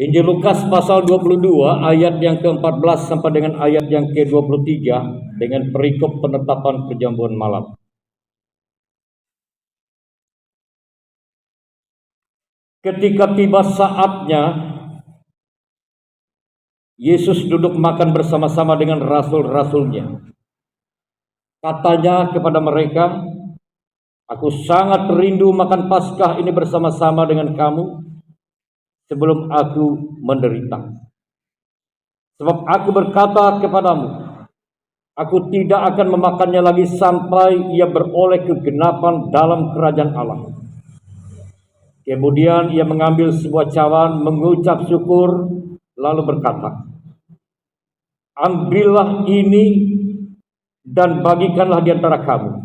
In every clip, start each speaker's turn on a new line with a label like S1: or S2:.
S1: Injil Lukas pasal 22 ayat yang ke-14 sampai dengan ayat yang ke-23 dengan perikop penetapan perjamuan malam. Ketika tiba saatnya, Yesus duduk makan bersama-sama dengan rasul-rasulnya. Katanya kepada mereka, "Aku sangat rindu makan Paskah ini bersama-sama dengan kamu sebelum aku menderita. Sebab aku berkata kepadamu, aku tidak akan memakannya lagi sampai ia beroleh kegenapan dalam kerajaan Allah." Kemudian ia mengambil sebuah cawan, mengucap syukur, lalu berkata, "Ambillah ini dan bagikanlah di antara kamu.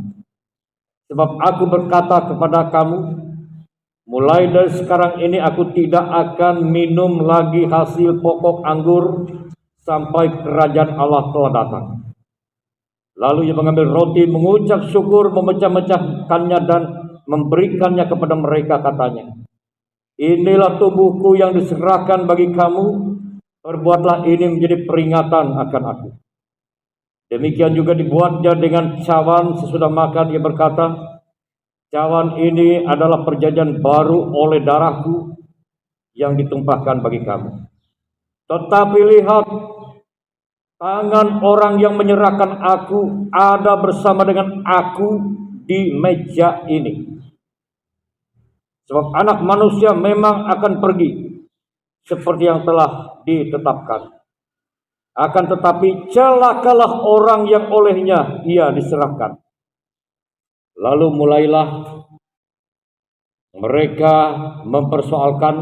S1: Sebab aku berkata kepada kamu, mulai dari sekarang ini aku tidak akan minum lagi hasil pokok anggur sampai kerajaan Allah telah datang." Lalu ia mengambil roti, mengucap syukur, memecah-mecahkannya dan memberikannya kepada mereka, katanya, "Inilah tubuhku yang diserahkan bagi kamu, perbuatlah ini menjadi peringatan akan aku." Demikian juga dibuatnya dengan cawan sesudah makan. Ia berkata, "Cawan ini adalah perjanjian baru oleh darahku yang ditumpahkan bagi kamu. Tetapi lihat, tangan orang yang menyerahkan aku ada bersama dengan aku di meja ini. Sebab anak manusia memang akan pergi seperti yang telah ditetapkan. Akan tetapi celakalah orang yang olehnya ia diserahkan." Lalu mulailah mereka mempersoalkan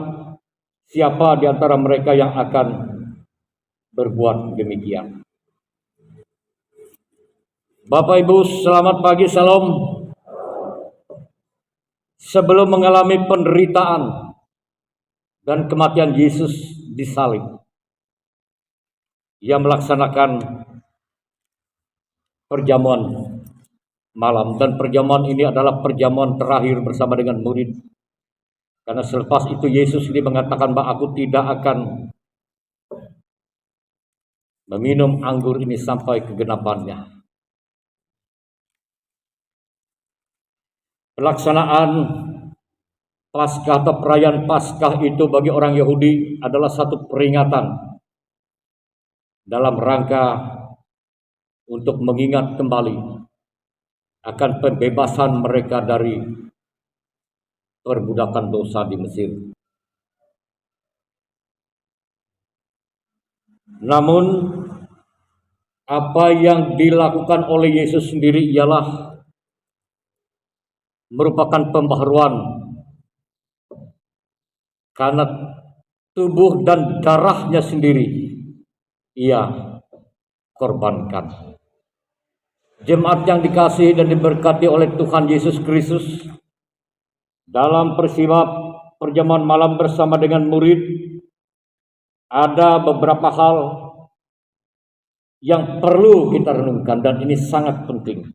S1: siapa di antara mereka yang akan berbuat demikian. Bapak Ibu, selamat pagi, salam. Sebelum mengalami penderitaan dan kematian Yesus disalib, ia melaksanakan perjamuan malam, dan perjamuan ini adalah perjamuan terakhir bersama dengan murid. Karena selepas itu Yesus ini mengatakan bahwa aku tidak akan meminum anggur ini sampai kegenapannya. Pelaksanaan Paskah atau perayaan Paskah itu bagi orang Yahudi adalah satu peringatan dalam rangka untuk mengingat kembali akan pembebasan mereka dari perbudakan dosa di Mesir. Namun apa yang dilakukan oleh Yesus sendiri ialah merupakan pembaharuan, karena tubuh dan darahnya sendiri ia korbankan. Jemaat yang dikasihi dan diberkati oleh Tuhan Yesus Kristus, dalam peristiwa perjamuan malam bersama dengan murid, ada beberapa hal yang perlu kita renungkan, dan ini sangat penting.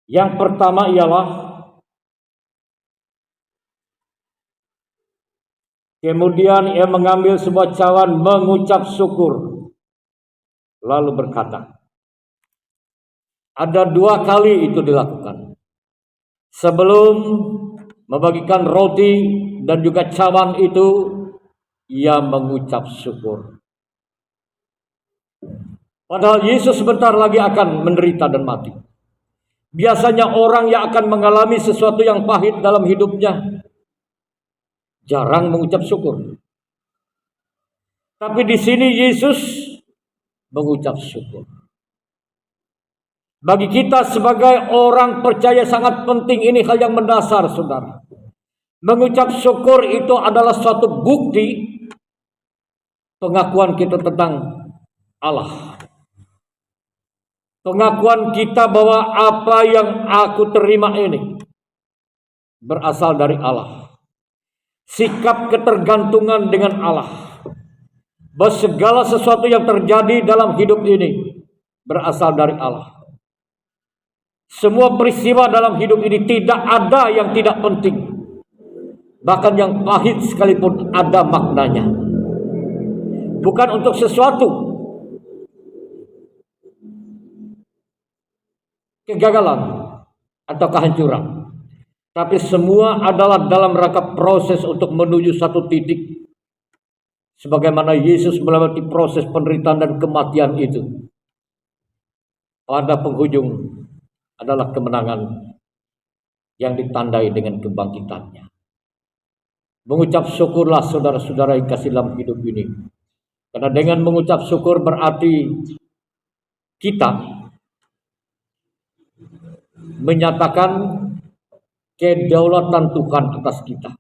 S1: Yang pertama ialah kemudian ia mengambil sebuah cawan, mengucap syukur, lalu berkata. Ada dua kali itu dilakukan. Sebelum membagikan roti dan juga cawan itu, ia mengucap syukur. Padahal Yesus sebentar lagi akan menderita dan mati. Biasanya orang yang akan mengalami sesuatu yang pahit dalam hidupnya jarang mengucap syukur. Tapi di sini Yesus mengucap syukur. Bagi kita sebagai orang percaya sangat penting, ini hal yang mendasar, saudara. Mengucap syukur itu adalah suatu bukti pengakuan kita tentang Allah. Pengakuan kita bahwa apa yang aku terima ini berasal dari Allah. Sikap ketergantungan dengan Allah. Bahwa segala sesuatu yang terjadi dalam hidup ini berasal dari Allah. Semua peristiwa dalam hidup ini tidak ada yang tidak penting. bahkan yang pahit sekalipun ada maknanya. Bukan untuk sesuatu kegagalan atau kehancuran, tapi semua adalah dalam rangka proses untuk menuju satu titik. Sebagaimana Yesus melewati proses penderitaan dan kematian itu, pada penghujung adalah kemenangan yang ditandai dengan kebangkitannya. Mengucap syukurlah saudara-saudara yang kasih dalam hidup ini. Karena dengan mengucap syukur berarti kita menyatakan kedaulatan Tuhan atas kita.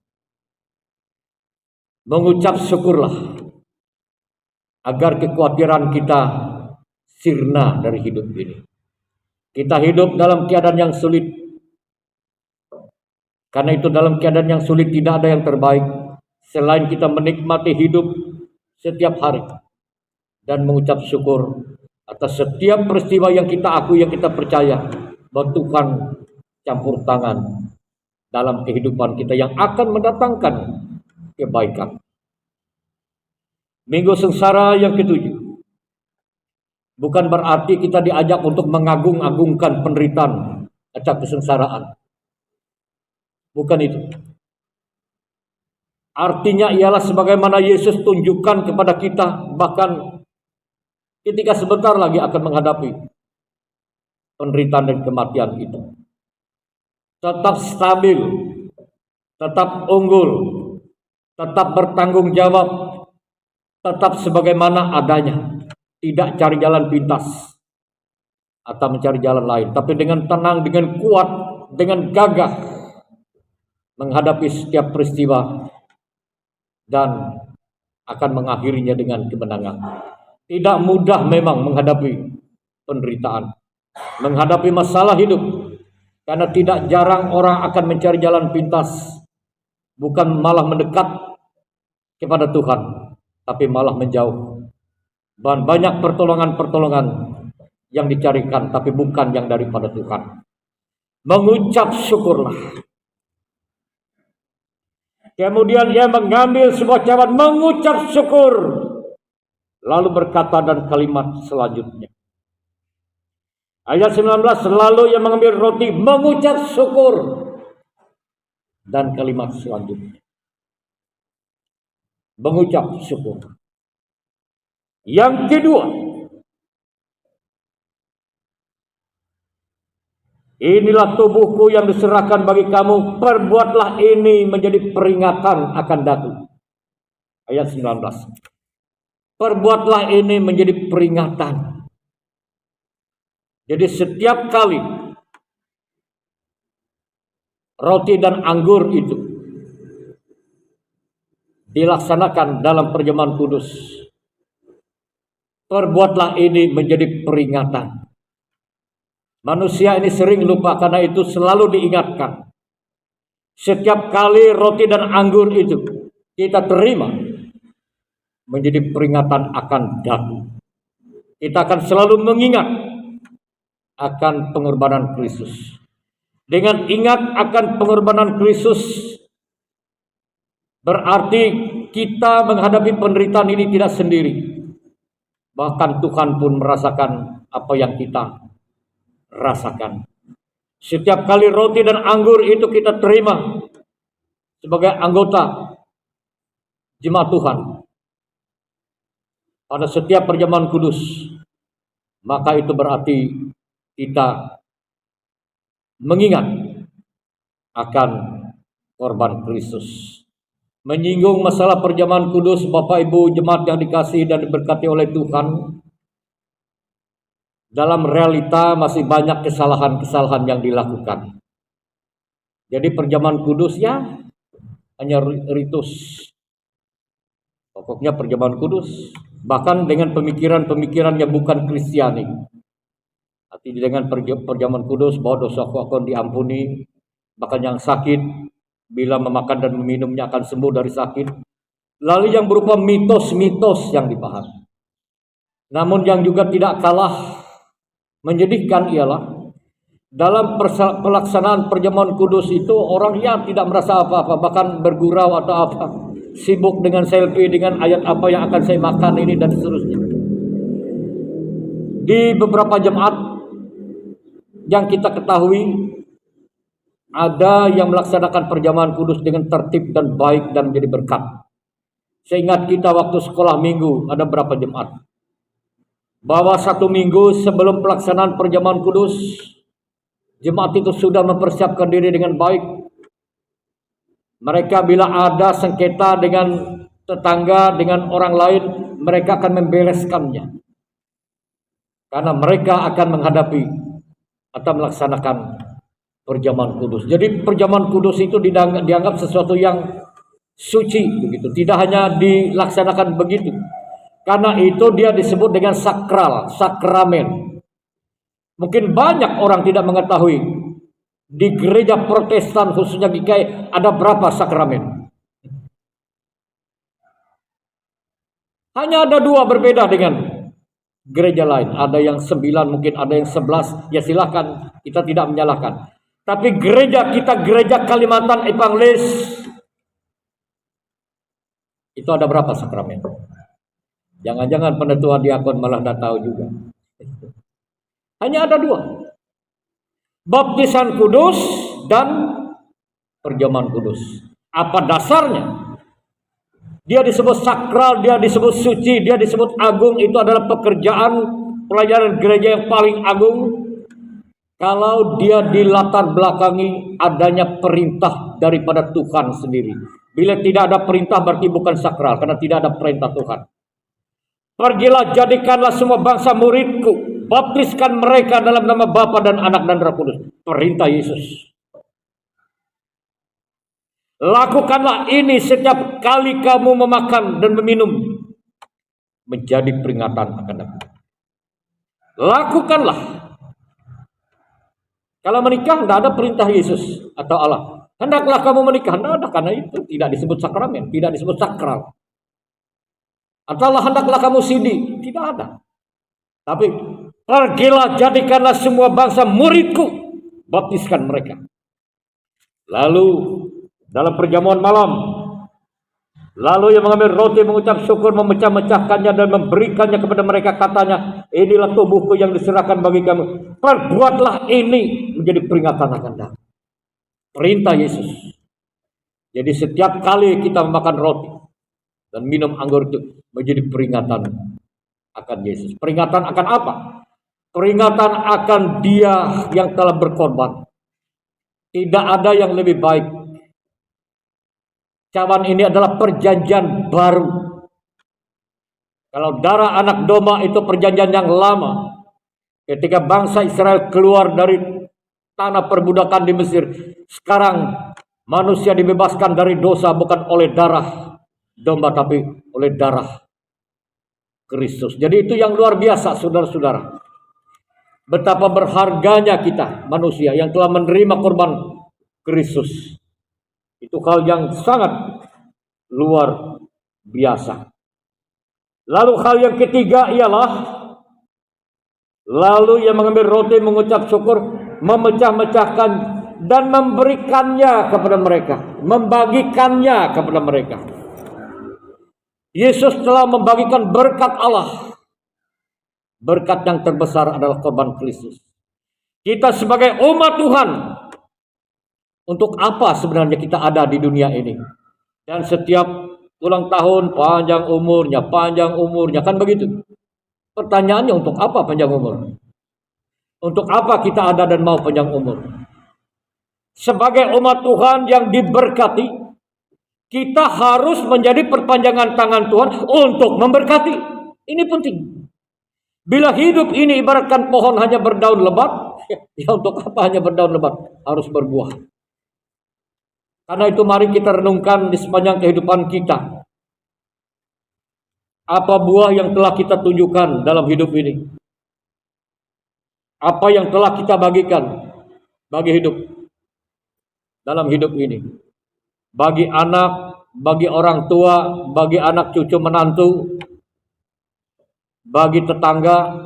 S1: Mengucap syukurlah agar kekhawatiran kita sirna dari hidup ini. Kita hidup dalam keadaan yang sulit. Karena itu dalam keadaan yang sulit tidak ada yang terbaik selain kita menikmati hidup setiap hari dan mengucap syukur atas setiap peristiwa yang kita akui, yang kita percaya bahwa Tuhan campur tangan dalam kehidupan kita yang akan mendatangkan kebaikan. Minggu sengsara yang ketujuh bukan berarti kita diajak untuk mengagung-agungkan penderitaan atau kesengsaraan. Bukan itu. Artinya ialah sebagaimana Yesus tunjukkan kepada kita, bahkan ketika sebentar lagi akan menghadapi penderitaan dan kematian itu. Tetap stabil, tetap unggul, tetap bertanggung jawab, tetap sebagaimana adanya. Tidak cari jalan pintas atau mencari jalan lain, tapi dengan tenang, dengan kuat, dengan gagah menghadapi setiap peristiwa dan akan mengakhirinya dengan kemenangan. Tidak mudah memang menghadapi penderitaan, menghadapi masalah hidup, karena tidak jarang orang akan mencari jalan pintas, bukan malah mendekat kepada Tuhan, tapi malah menjauh. Dan banyak pertolongan-pertolongan yang dicarikan, tapi bukan yang daripada Tuhan. Mengucap syukurlah. Kemudian ia mengambil sebuah cawan, mengucap syukur, lalu berkata dan kalimat selanjutnya. Ayat 19, lalu ia mengambil roti, mengucap syukur, dan kalimat selanjutnya. Mengucap syukur. Yang kedua, inilah tubuhku yang diserahkan bagi kamu, perbuatlah ini menjadi peringatan akan daku. Ayat 19. Perbuatlah ini menjadi peringatan. Jadi setiap kali roti dan anggur itu dilaksanakan dalam perjamuan kudus, perbuatlah ini menjadi peringatan. Manusia ini sering lupa, karena itu selalu diingatkan. Setiap kali roti dan anggur itu kita terima menjadi peringatan akan daku. Kita akan selalu mengingat akan pengorbanan Kristus. Dengan ingat akan pengorbanan Kristus, berarti kita menghadapi penderitaan ini tidak sendiri. Bahkan Tuhan pun merasakan apa yang kita rasakan. Setiap kali roti dan anggur itu kita terima sebagai anggota jemaat Tuhan pada setiap perjamuan kudus, maka itu berarti kita mengingat akan korban Kristus. Menyinggung masalah perjamuan kudus, Bapak Ibu jemaat yang dikasihi dan diberkati oleh Tuhan, dalam realita masih banyak kesalahan-kesalahan yang dilakukan. Jadi perjamuan kudus ya hanya ritus. Pokoknya perjamuan kudus, bahkan dengan pemikiran-pemikiran yang bukan Kristiani. Artinya dengan perjamuan kudus bahwa dosaku akan diampuni, bahkan yang sakit bila memakan dan meminumnya akan sembuh dari sakit. Lalu yang berupa mitos-mitos yang dipahami. Namun yang juga tidak kalah menyedihkan ialah dalam pelaksanaan perjamuan kudus itu orang yang tidak merasa apa-apa, bahkan bergurau atau apa, sibuk dengan selfie, dengan ayat apa yang akan saya makan ini dan seterusnya. Di beberapa jemaat yang kita ketahui, ada yang melaksanakan perjamuan kudus dengan tertib dan baik dan menjadi berkat. Saya ingat kita waktu sekolah minggu, ada berapa jemaat, bahwa 1 minggu sebelum pelaksanaan perjamuan kudus, jemaat itu sudah mempersiapkan diri dengan baik. Mereka bila ada sengketa dengan tetangga, dengan orang lain, mereka akan membereskannya. Karena mereka akan menghadapi atau melaksanakan perjamuan kudus. Jadi perjamuan kudus itu dianggap sesuatu yang suci begitu. Tidak hanya dilaksanakan begitu. Karena itu dia disebut dengan sakral, sakramen. Mungkin banyak orang tidak mengetahui di gereja Protestan khususnya GKI ada berapa sakramen. Hanya ada 2 berbeda dengan gereja lain. Ada yang 9, mungkin ada yang 11. Ya silahkan, kita tidak menyalahkan. Tapi gereja kita, gereja Kalimantan Evangelis, itu ada berapa sakramen? Jangan-jangan penetua diakon malah tidak tahu juga. Hanya ada 2. Baptisan kudus dan perjamuan kudus. Apa dasarnya? Dia disebut sakral, dia disebut suci, dia disebut agung. Itu adalah pekerjaan pelayanan gereja yang paling agung. Kalau dia dilatar belakangi adanya perintah daripada Tuhan sendiri. Bila tidak ada perintah berarti bukan sakral, karena tidak ada perintah Tuhan. Pergilah, jadikanlah semua bangsa muridku, baptiskan mereka dalam nama Bapa dan Anak dan Roh Kudus. Perintah Yesus. Lakukanlah ini setiap kali kamu memakan dan meminum, menjadi peringatan akan aku. Lakukanlah. Kalau menikah tidak ada perintah Yesus atau Allah. Hendaklah kamu menikah. Tidak ada, karena itu tidak disebut sakramen, tidak disebut sakral. Atau hendaklah kamu sidi. Tidak ada. Tapi pergilah, jadikanlah semua bangsa muridku, baptiskan mereka. Lalu dalam perjamuan malam, lalu yang mengambil roti, mengucap syukur, memecah-mecahkannya dan memberikannya kepada mereka, katanya, inilah tubuhku yang diserahkan bagi kamu. Perbuatlah ini menjadi peringatan akan datang. Perintah Yesus. Jadi setiap kali kita memakan roti dan minum anggur itu menjadi peringatan akan Yesus. Peringatan akan apa? Peringatan akan Dia yang telah berkorban. Tidak ada yang lebih baik. Cawan ini adalah perjanjian baru. Kalau darah anak domba itu perjanjian yang lama. Ketika bangsa Israel keluar dari tanah perbudakan di Mesir, sekarang manusia dibebaskan dari dosa bukan oleh darah domba tapi oleh darah Kristus. Jadi itu yang luar biasa, saudara-saudara. Betapa berharganya kita manusia yang telah menerima korban Kristus. Itu hal yang sangat luar biasa. Lalu hal yang ketiga ialah, lalu ia mengambil roti, mengucap syukur, memecah-mecahkan dan memberikannya kepada mereka, membagikannya kepada mereka. Yesus telah membagikan berkat Allah. Berkat yang terbesar adalah korban Kristus. Kita sebagai umat Tuhan, untuk apa sebenarnya kita ada di dunia ini? Dan setiap ulang tahun panjang umurnya, kan begitu. Pertanyaannya, untuk apa panjang umur? Untuk apa kita ada dan mau panjang umur? Sebagai umat Tuhan yang diberkati, kita harus menjadi perpanjangan tangan Tuhan untuk memberkati. Ini penting. Bila hidup ini ibaratkan pohon hanya berdaun lebat, ya untuk apa hanya berdaun lebat? Harus berbuah. Karena itu mari kita renungkan di sepanjang kehidupan kita. Apa buah yang telah kita tunjukkan dalam hidup ini? Apa yang telah kita bagikan bagi hidup dalam hidup ini? Bagi anak, bagi orang tua, bagi anak cucu menantu, bagi tetangga,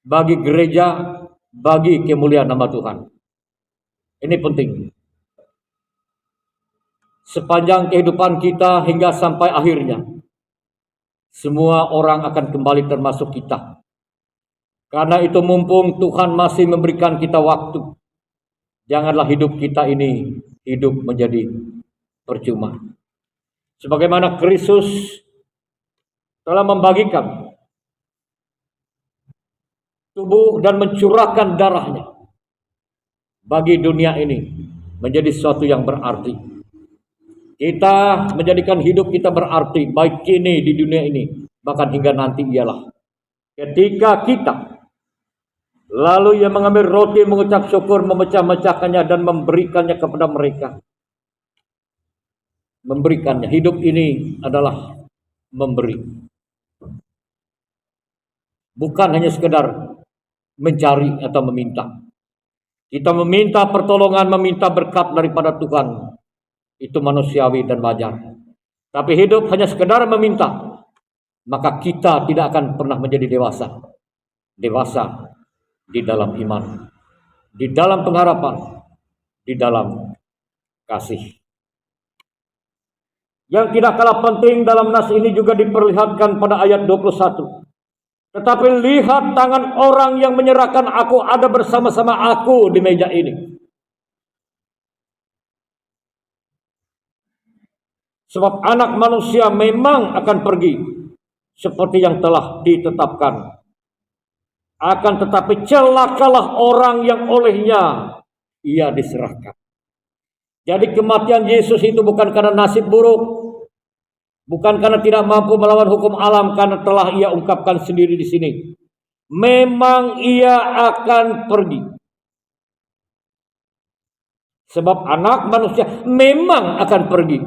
S1: bagi gereja, bagi kemuliaan nama Tuhan. Ini penting. Sepanjang kehidupan kita hingga sampai akhirnya, semua orang akan kembali termasuk kita. Karena itu mumpung Tuhan masih memberikan kita waktu, janganlah hidup kita ini hidup menjadi percuma. Sebagaimana Kristus telah membagikan tubuh dan mencurahkan darahnya bagi dunia ini menjadi sesuatu yang berarti. Kita menjadikan hidup kita berarti baik kini di dunia ini bahkan hingga nanti ialah ketika kita lalu ia mengambil roti, mengucap syukur, memecah-mecahkannya dan memberikannya kepada mereka. Memberikannya. Hidup ini adalah memberi. Bukan hanya sekedar mencari atau meminta. Kita meminta pertolongan, meminta berkat daripada Tuhan. Itu manusiawi dan wajar. Tapi hidup hanya sekedar meminta, maka kita tidak akan pernah menjadi dewasa. Dewasa di dalam iman, di dalam pengharapan, di dalam kasih. Yang tidak kalah penting dalam nas ini juga diperlihatkan pada ayat 21. Tetapi lihat tangan orang yang menyerahkan aku ada bersama-sama aku di meja ini. Sebab anak manusia memang akan pergi seperti yang telah ditetapkan. Akan tetapi celakalah orang yang olehnya ia diserahkan. Jadi kematian Yesus itu bukan karena nasib buruk. Bukan karena tidak mampu melawan hukum alam, karena telah ia ungkapkan sendiri di sini. Memang ia akan pergi. Sebab anak manusia memang akan pergi.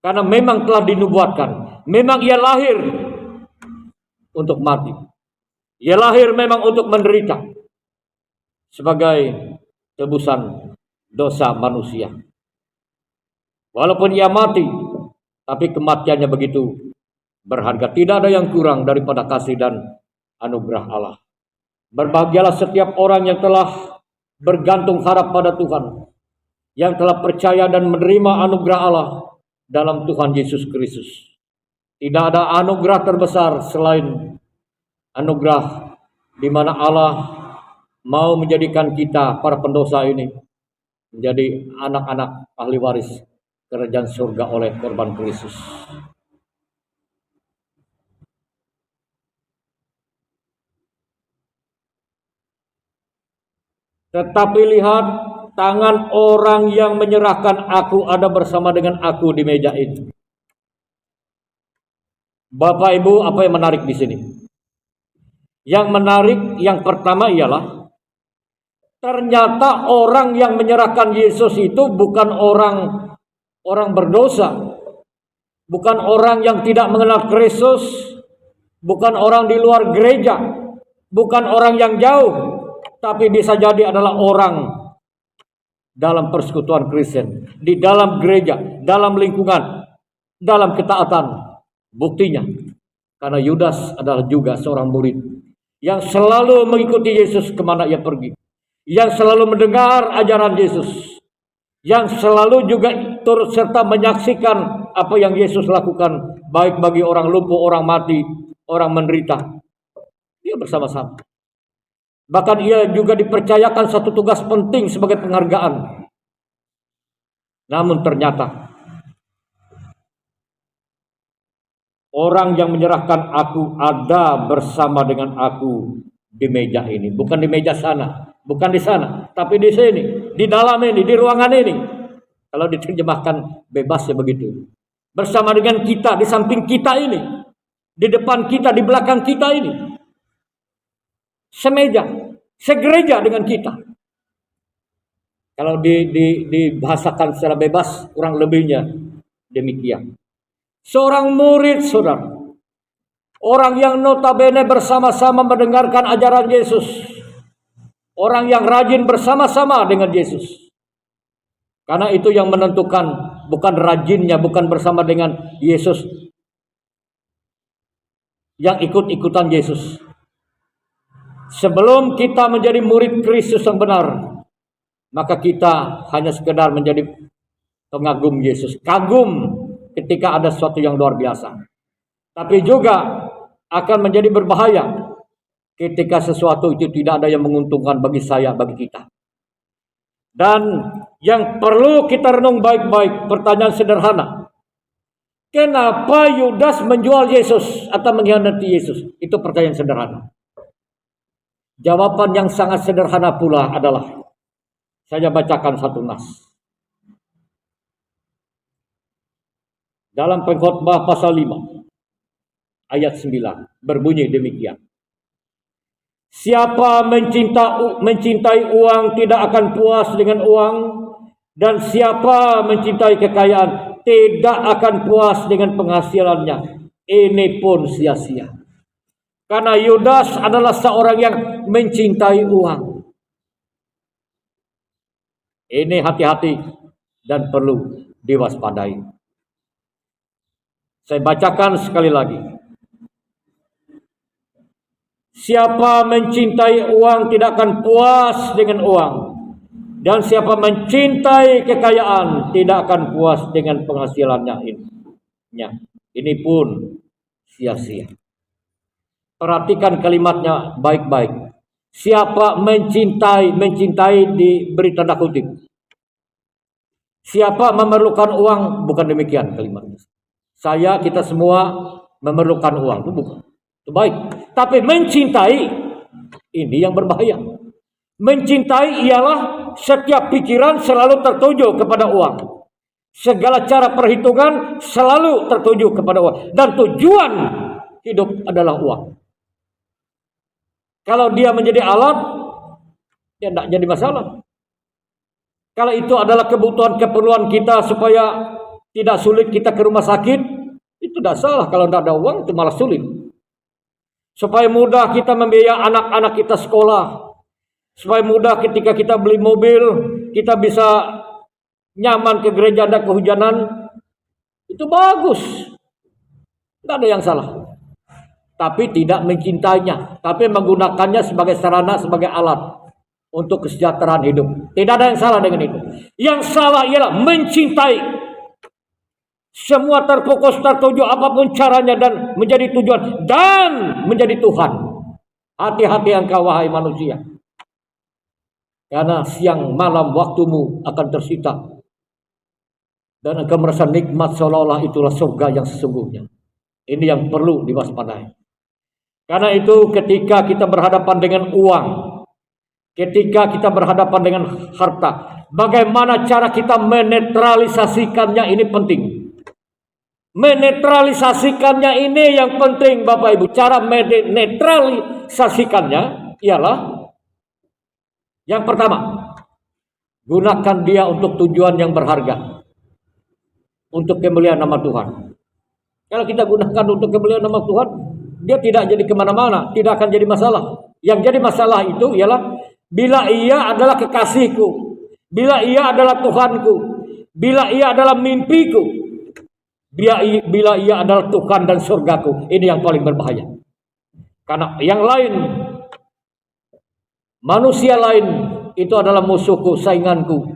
S1: Karena memang telah dinubuatkan. Memang ia lahir untuk mati. Ia lahir memang untuk menderita. Sebagai tebusan dosa manusia. Walaupun ia mati, tapi kematiannya begitu berharga. Tidak ada yang kurang daripada kasih dan anugerah Allah. Berbahagialah setiap orang yang telah bergantung harap pada Tuhan. Yang telah percaya dan menerima anugerah Allah dalam Tuhan Yesus Kristus. Tidak ada anugerah terbesar selain anugerah di mana Allah mau menjadikan kita, para pendosa ini, menjadi anak-anak ahli waris kerajaan surga oleh korban Kristus. Tetapi lihat, tangan orang yang menyerahkan aku ada bersama dengan aku di meja ini. Bapak Ibu, apa yang menarik di sini? Yang menarik yang pertama ialah ternyata orang yang menyerahkan Yesus itu bukan orang berdosa, bukan orang yang tidak mengenal Kristus, bukan orang di luar gereja, bukan orang yang jauh, tapi bisa jadi adalah orang dalam persekutuan Kristen, di dalam gereja, dalam lingkungan, dalam ketaatan. Buktinya, karena Yudas adalah juga seorang murid yang selalu mengikuti Yesus kemana ia pergi, yang selalu mendengar ajaran Yesus, yang selalu juga turut serta menyaksikan apa yang Yesus lakukan, baik bagi orang lumpuh, orang mati, orang menderita. Dia bersama-sama. Bahkan ia juga dipercayakan satu tugas penting sebagai penghargaan. Namun ternyata orang yang menyerahkan aku ada bersama dengan aku di meja ini. Bukan di meja sana, bukan di sana, tapi di sini, di dalam ini, di ruangan ini. Kalau diterjemahkan bebas ya begitu. Bersama dengan kita, di samping kita ini, di depan kita, di belakang kita ini. Semeja, segereja dengan kita. Kalau dibahasakan secara bebas, kurang lebihnya demikian. Seorang murid, saudara, orang yang notabene bersama-sama mendengarkan ajaran Yesus, orang yang rajin bersama-sama dengan Yesus. Karena itu yang menentukan, bukan rajinnya, bukan bersama dengan Yesus, yang ikut-ikutan Yesus. Sebelum kita menjadi murid Kristus yang benar, maka kita hanya sekedar menjadi pengagum Yesus. Kagum ketika ada sesuatu yang luar biasa. Tapi juga akan menjadi berbahaya ketika sesuatu itu tidak ada yang menguntungkan bagi saya, bagi kita. Dan yang perlu kita renung baik-baik, pertanyaan sederhana. Kenapa Yudas menjual Yesus atau mengkhianati Yesus? Itu pertanyaan sederhana. Jawaban yang sangat sederhana pula adalah, saya bacakan satu nas. Dalam Pengkhotbah pasal 5 ayat 9 berbunyi demikian. Siapa mencintai uang tidak akan puas dengan uang, dan siapa mencintai kekayaan tidak akan puas dengan penghasilannya. Ini pun sia-sia. Karena Yudas adalah seorang yang mencintai uang. Ini hati-hati dan perlu diwaspadai. Saya bacakan sekali lagi. Siapa mencintai uang tidak akan puas dengan uang. Dan siapa mencintai kekayaan tidak akan puas dengan penghasilannya ini. Ini pun sia-sia. Perhatikan kalimatnya baik-baik. Siapa mencintai diberi tanda kutip. Siapa memerlukan uang, bukan demikian kalimatnya. Kita semua memerlukan uang, itu bukan. Itu baik. Tapi mencintai, ini yang berbahaya. Mencintai ialah setiap pikiran selalu tertuju kepada uang. Segala cara perhitungan selalu tertuju kepada uang. Dan tujuan hidup adalah uang. Kalau dia menjadi alat, ya tidak jadi masalah. Kalau itu adalah kebutuhan-keperluan kita supaya tidak sulit kita ke rumah sakit, itu tidak salah. Kalau tidak ada uang, itu malah sulit. Supaya mudah kita membiayai anak-anak kita sekolah. Supaya mudah ketika kita beli mobil, kita bisa nyaman ke gereja, tidak kehujanan. Itu bagus. Tidak ada yang salah. Tapi tidak mencintainya, tapi menggunakannya sebagai sarana, sebagai alat untuk kesejahteraan hidup. Tidak ada yang salah dengan itu. Yang salah ialah mencintai. Semua terfokus, tertuju apapun caranya dan menjadi tujuan dan menjadi Tuhan. Hati-hati engkau wahai manusia. Karena siang malam waktumu akan tersita. Dan engkau merasa nikmat seolah-olah itulah surga yang sesungguhnya. Ini yang perlu diwaspadai. Karena itu ketika kita berhadapan dengan uang, ketika kita berhadapan dengan harta, bagaimana cara kita menetralisasikannya ini penting. Menetralisasikannya ini yang penting Bapak Ibu. Cara menetralisasikannya ialah yang pertama, gunakan dia untuk tujuan yang berharga. Untuk kemuliaan nama Tuhan. Kalau kita gunakan untuk kemuliaan nama Tuhan, dia tidak jadi kemana-mana, tidak akan jadi masalah. Yang jadi masalah itu ialah bila ia adalah kekasihku, bila ia adalah Tuhanku, bila ia adalah mimpiku, bila ia adalah Tuhan dan surgaku. Ini yang paling berbahaya. Karena yang lain, manusia lain itu adalah musuhku, sainganku.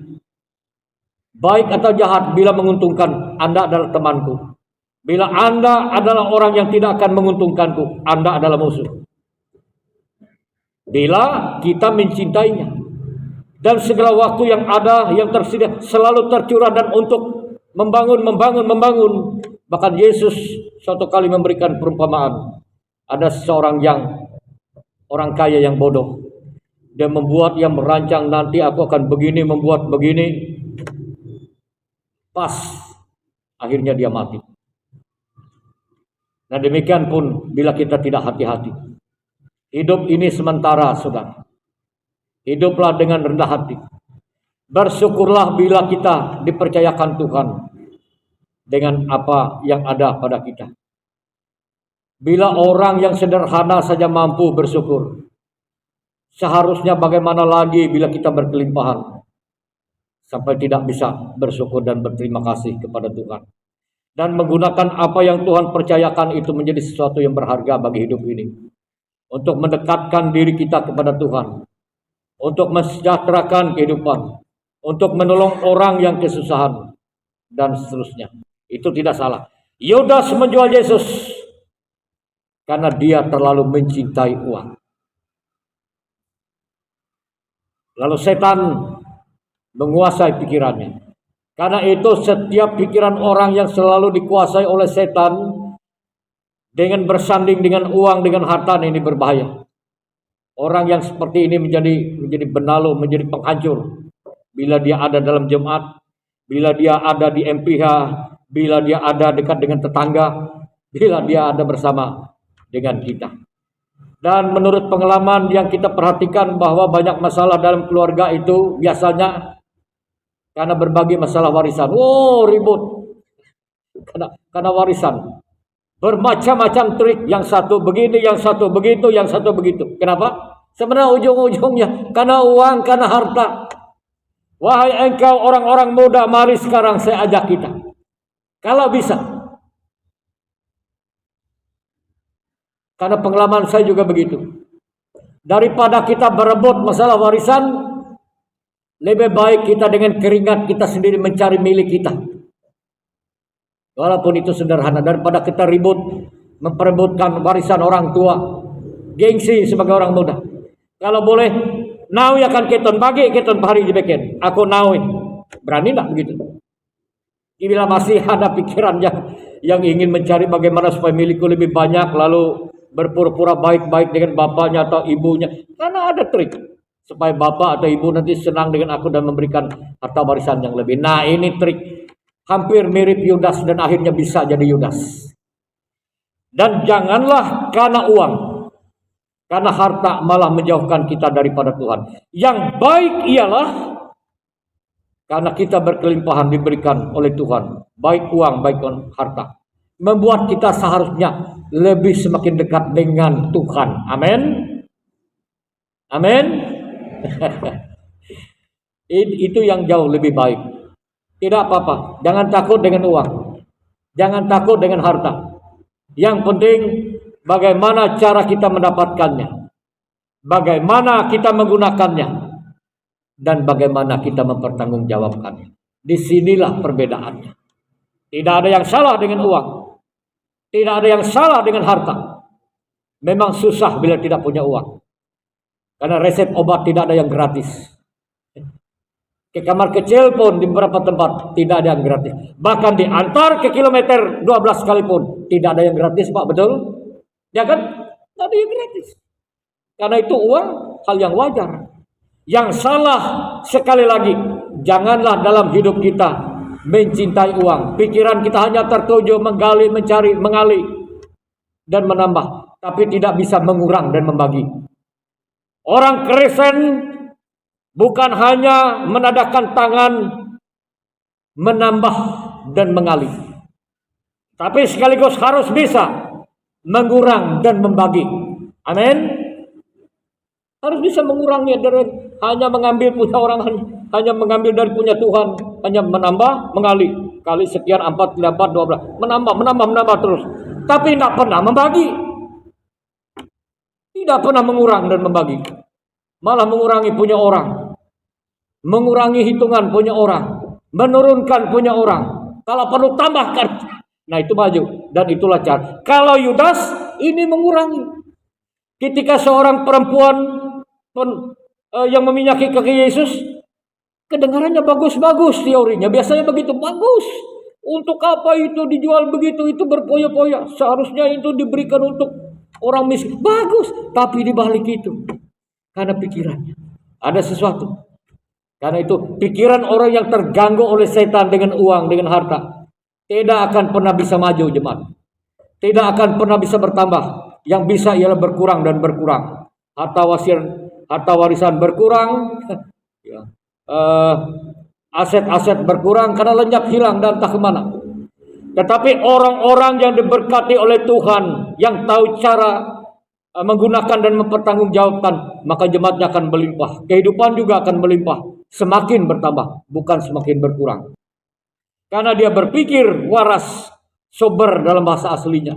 S1: Baik atau jahat, bila menguntungkan, Anda adalah temanku. Bila Anda adalah orang yang tidak akan menguntungkanku, Anda adalah musuh. Bila kita mencintainya. Dan segala waktu yang ada, yang tersedia, selalu tercurah dan untuk membangun. Bahkan Yesus suatu kali memberikan perumpamaan. Ada seorang orang kaya yang bodoh. Dia yang merancang nanti aku akan begini, membuat begini. Pas. Akhirnya dia mati. Nah demikian pun bila kita tidak hati-hati. Hidup ini sementara, saudara. Hiduplah dengan rendah hati. Bersyukurlah bila kita dipercayakan Tuhan dengan apa yang ada pada kita. Bila orang yang sederhana saja mampu bersyukur, seharusnya bagaimana lagi bila kita berkelimpahan sampai tidak bisa bersyukur dan berterima kasih kepada Tuhan. Dan menggunakan apa yang Tuhan percayakan itu menjadi sesuatu yang berharga bagi hidup ini. untuk mendekatkan diri kita kepada Tuhan, untuk mensejahterakan kehidupan, untuk menolong orang yang kesusahan, dan seterusnya. Itu tidak salah. Yudas menjual Yesus karena dia terlalu mencintai uang. Lalu setan menguasai pikirannya. Karena itu setiap pikiran orang yang selalu dikuasai oleh setan dengan bersanding dengan uang, dengan harta, ini berbahaya. Orang yang seperti ini menjadi benalu, menjadi penghancur. Bila dia ada dalam jemaat, bila dia ada di MPH, bila dia ada dekat dengan tetangga, bila dia ada bersama dengan kita. Dan menurut pengalaman yang kita perhatikan bahwa banyak masalah dalam keluarga itu biasanya karena berbagai masalah warisan. Oh, ribut. Karena warisan. Bermacam-macam trik, yang satu begini, yang satu begitu, yang satu begitu. Kenapa? Sebenarnya ujung-ujungnya karena uang, karena harta. Wahai engkau orang-orang muda, mari sekarang saya ajak kita. Kalau bisa. Karena pengalaman saya juga begitu. Daripada kita berebut masalah warisan, lebih baik kita dengan keringat kita sendiri mencari milik kita. Walaupun itu sederhana, daripada kita ribut memperebutkan warisan orang tua, gengsi sebagai orang muda. Kalau boleh, nawi akan keton bagi, keton hari jebeken. Aku nawi, berani tak begitu? Bila masih ada pikiran yang ingin mencari bagaimana supaya milikku lebih banyak, lalu berpura-pura baik-baik dengan bapaknya atau ibunya, karena ada trik supaya bapak atau ibu nanti senang dengan aku dan memberikan harta warisan yang lebih. Nah, ini trik hampir mirip Yudas dan akhirnya bisa jadi Yudas. Dan janganlah karena uang, karena harta malah menjauhkan kita daripada Tuhan. Yang baik ialah karena kita berkelimpahan diberikan oleh Tuhan, baik uang, baik harta, membuat kita seharusnya lebih semakin dekat dengan Tuhan. Amin. Amin. Itu yang jauh lebih baik. Tidak apa-apa, jangan takut dengan uang, jangan takut dengan harta. Yang penting bagaimana cara kita mendapatkannya, bagaimana kita menggunakannya, dan bagaimana kita mempertanggungjawabkannya. Disinilah perbedaannya. Tidak ada yang salah dengan uang, tidak ada yang salah dengan harta. Memang susah bila tidak punya uang, karena resep obat tidak ada yang gratis. Ke kamar kecil pun di beberapa tempat tidak ada yang gratis. Bahkan diantar ke kilometer 12 sekalipun tidak ada yang gratis, Pak, betul? Ya kan? Tidak ada yang gratis. Karena itu uang hal yang wajar. Yang salah sekali lagi, janganlah dalam hidup kita mencintai uang. Pikiran kita hanya tertuju menggali, mencari, mengali dan menambah, tapi tidak bisa mengurang dan membagi. Orang Kristen bukan hanya menadahkan tangan menambah dan mengalih, tapi sekaligus harus bisa mengurang dan membagi. Amin. Harus bisa mengurangnya dari hanya mengambil punya orang, hanya mengambil dari punya Tuhan, hanya menambah, mengalih. Kali sekian 4, 8, 12, menambah terus. Tapi tidak pernah membagi. Tidak pernah mengurang dan membagi. Malah mengurangi punya orang, mengurangi hitungan punya orang, menurunkan punya orang. Kalau perlu tambahkan. Nah, itu maju. Dan itulah cara. Kalau Yudas ini mengurangi. Ketika seorang perempuan yang meminyaki kaki Yesus, kedengarannya bagus-bagus teorinya. Biasanya begitu bagus. Untuk apa itu dijual begitu? Itu berpoya-poya. Seharusnya itu diberikan untuk orang miskin. Bagus. Tapi dibalik itu, karena pikirannya ada sesuatu. Karena itu pikiran orang yang terganggu oleh setan dengan uang, dengan harta, tidak akan pernah bisa maju, jemaat. Tidak akan pernah bisa bertambah. Yang bisa ialah berkurang dan berkurang. Harta warisan berkurang, aset-aset berkurang karena lenyap, hilang dan entah kemana. Tetapi orang-orang yang diberkati oleh Tuhan, yang tahu cara menggunakan dan mempertanggungjawabkan, maka jemaatnya akan melimpah. Kehidupan juga akan melimpah, semakin bertambah, bukan semakin berkurang. Karena dia berpikir waras, sober dalam bahasa aslinya,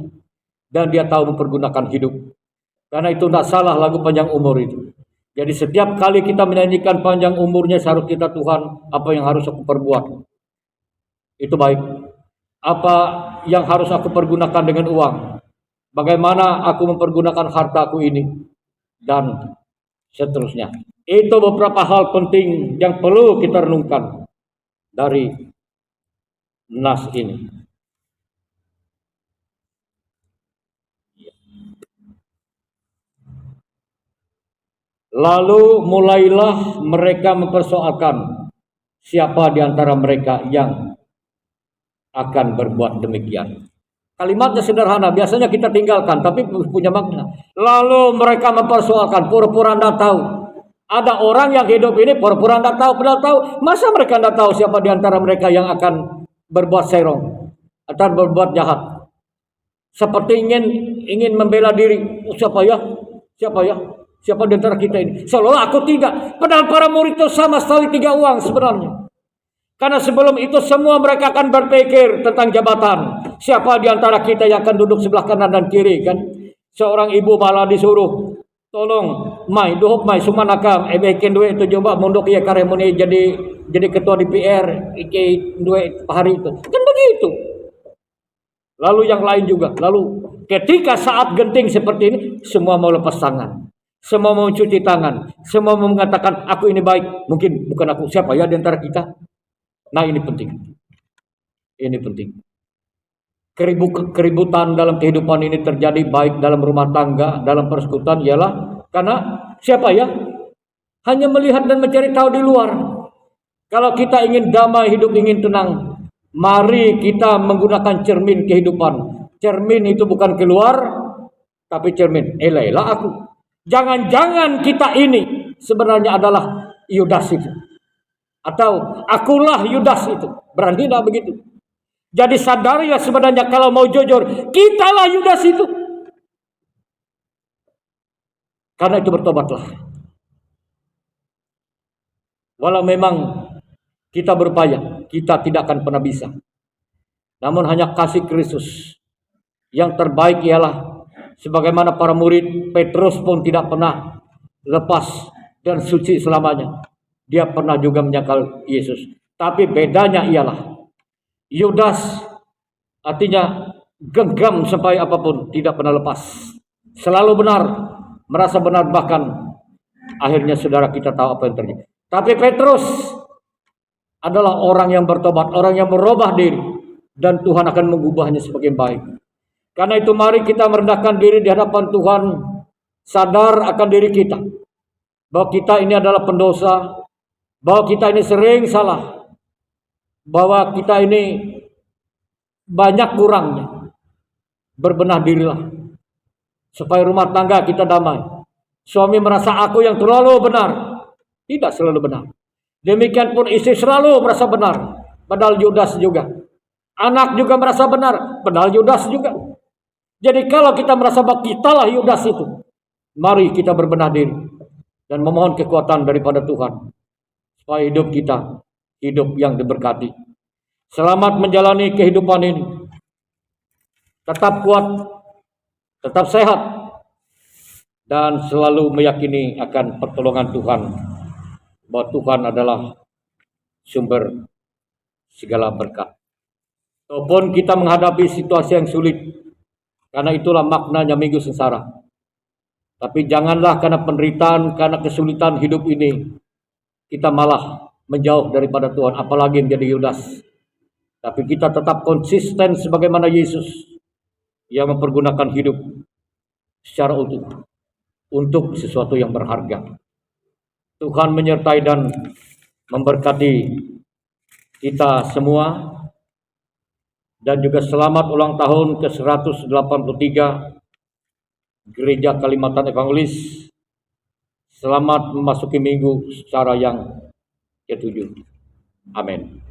S1: dan dia tahu mempergunakan hidup. Karena itu tidak salah lagu panjang umur itu. Jadi setiap kali kita menyanyikan panjang umurnya, seharusnya kita, Tuhan, apa yang harus aku perbuat? Itu baik. Apa yang harus aku pergunakan dengan uang? Bagaimana aku mempergunakan hartaku ini? Dan seterusnya. Itu beberapa hal penting yang perlu kita renungkan dari nas ini. Lalu mulailah mereka mempersoalkan siapa di antara mereka yang akan berbuat demikian. Kalimatnya sederhana, biasanya kita tinggalkan, tapi punya makna. Lalu mereka mempersoalkan, pura-pura tidak tahu. Ada orang yang hidup ini pura-pura tidak tahu, padahal tahu. Masa mereka tidak tahu siapa di antara mereka yang akan berbuat serong atau berbuat jahat? Seperti ingin membela diri. Siapa ya? Siapa ya? Siapa di antara kita ini? Seolah aku tidak. Padahal para murid itu sama sekali tidak uang sebenarnya. Karena sebelum itu semua mereka akan berpikir tentang jabatan. Siapa di antara kita yang akan duduk sebelah kanan dan kiri, kan? Seorang ibu malah disuruh, tolong mai duhuk mai sumanakam bikin duit itu coba mondok ya karemoni jadi ketua DPR iki duit hari itu. Kan begitu. Lalu yang lain juga. Lalu ketika saat genting seperti ini, semua mau lepas tangan. Semua mau cuci tangan. Semua mau mengatakan aku ini baik. Mungkin bukan aku. Siapa ya di antara kita? Nah, ini penting. Ini penting. Keributan dalam kehidupan ini terjadi baik dalam rumah tangga, dalam persekutuan ialah karena siapa ya? Hanya melihat dan mencari tahu di luar. Kalau kita ingin damai, hidup ingin tenang, mari kita menggunakan cermin kehidupan. Cermin itu bukan keluar, tapi cermin. Elailah aku. Jangan-jangan kita ini sebenarnya adalah Yudas itu. Atau akulah Yudas itu. Berani tidak begitu? Jadi sadarilah sebenarnya kalau mau jujur, kitalah Yudas itu. Karena itu bertobatlah. Walau memang kita berupaya, kita tidak akan pernah bisa. Namun hanya kasih Kristus. Yang terbaik ialah sebagaimana para murid, Petrus pun tidak pernah lepas dan suci selamanya. Dia pernah juga menyangkal Yesus. Tapi bedanya ialah Yudas artinya genggam sampai apapun, tidak pernah lepas. Selalu benar, merasa benar, bahkan akhirnya saudara kita tahu apa yang terjadi. Tapi Petrus adalah orang yang bertobat, orang yang merubah diri, dan Tuhan akan mengubahnya sebagai baik. Karena itu mari kita merendahkan diri di hadapan Tuhan, sadar akan diri kita, bahwa kita ini adalah pendosa, bahwa kita ini sering salah, bahwa kita ini banyak kurangnya. Berbenah dirilah, supaya rumah tangga kita damai. Suami merasa aku yang terlalu benar, tidak selalu benar. Demikian pun istri selalu merasa benar, padahal Yudas juga. Anak juga merasa benar, padahal Yudas juga. Jadi kalau kita merasa bahwa kitalah Yudas itu, mari kita berbenah diri dan memohon kekuatan daripada Tuhan, supaya hidup kita hidup yang diberkati. Selamat menjalani kehidupan ini. Tetap kuat, tetap sehat, dan selalu meyakini akan pertolongan Tuhan, bahwa Tuhan adalah sumber segala berkat. Walaupun kita menghadapi situasi yang sulit, karena itulah maknanya Minggu Sengsara. Tapi janganlah karena penderitaan, karena kesulitan hidup ini, kita malah menjauh daripada Tuhan, apalagi menjadi Yudas. Tapi kita tetap konsisten sebagaimana Yesus yang mempergunakan hidup secara utuh untuk sesuatu yang berharga. Tuhan menyertai dan memberkati kita semua. Dan juga selamat ulang tahun ke-183 Gereja Kalimantan Evangelis. Selamat memasuki minggu secara yang ke-7. Amin.